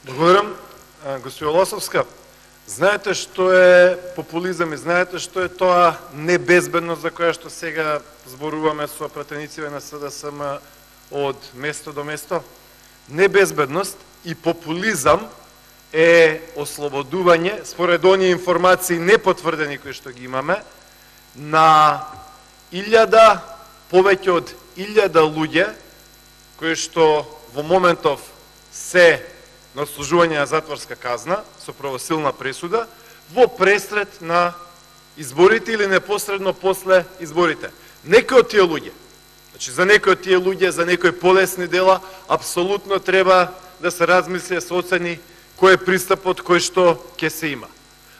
Благодарам, госпожо Лосовска. Знаете што е популизам и знаете што е тоа небезбедност за која што сега зборуваме со пратениците на СДСМ од место до место? Небезбедност и популизам е ослободување, според оние информации непотврдени кои што ги имаме, на повеќе од 1000 луѓе кои што во моментов се на отслужување на затворска казна со правосилна пресуда во пресред на изборите или непосредно после изборите. Некои од тие луѓе, значи за некои од тие луѓе, за некои полесни дела, апсолутно треба да се размисли, се оцени кој е пристапот кој што ќе се има.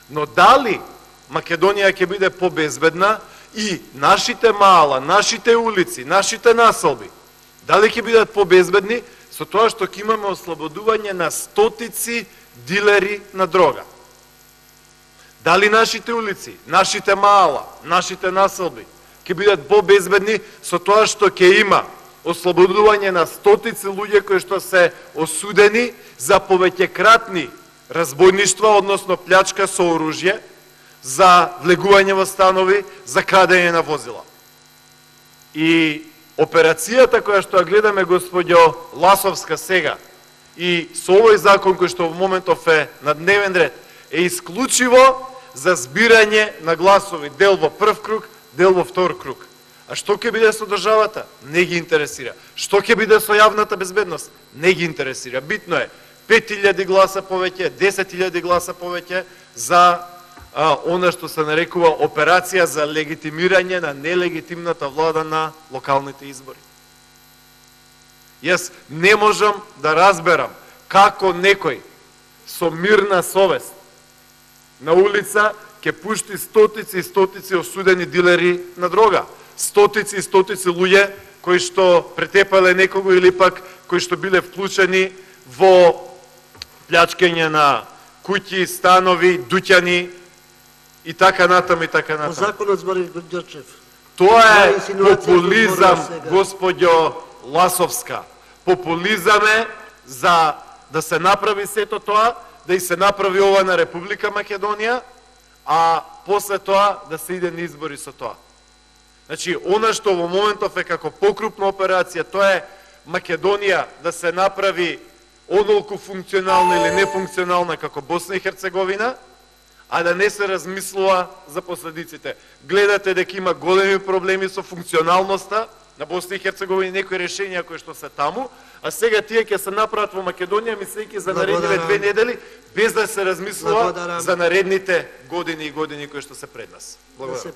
Но дали Македонија ќе биде побезбедна и нашите мала, нашите улици, нашите населби, дали ќе бидат побезбедни со тоа што ќе имаме ослободување на стотици дилери на дрога? Дали нашите улици, нашите мала, нашите населби ќе бидат побезбедни со тоа што ќе има ослободување на стотици луѓе кои што се осудени за повеќекратни разбойништва, односно плячка со оружје, за влегување во станови, за крадење на возила? И операцијата која што ја гледаме, господјо Ласовска, сега и со овој закон кој што во моментов е на дневен ред, е исклучиво за збирање на гласови, дел во прв круг, дел во втор круг. А што ќе биде со државата? Не ги интересира. Што ќе биде со јавната безбедност? Не ги интересира. Битно е 5000 гласа повеќе, 10.000 гласа повеќе за она што се нарекува операција за легитимирање на нелегитимната влада на локалните избори. Јас не можам да разберам како некој со мирна совест на улица ќе пушти стотици и стотици осудени дилери на дрога, стотици и стотици луѓе кои што претепале некого или пак кои што биле вклучени во плячкање на куќи, станови, дуќани, и така натаму, и така натаму. По законот збори Ѓорчев. Тоа е популизам, господјо Ласовска. Популизам е за да се направи сето тоа, да и се направи ова на Република Македонија, а после тоа да се иде на избори со тоа. Значи, она што во моментов е како покрупна операција, тоа е Македонија да се направи одолку функционална или нефункционална како Босна и Херцеговина, а да не се размислува за последиците. Гледате дека има големи проблеми со функционалноста на Босна и Херцеговина и некои решенија кои што се таму, а сега тие ќе се направат во Македонија, мислејќи за наредните 2 недели, без да се размислува за наредните години и години кои што се пред нас. Благодарам.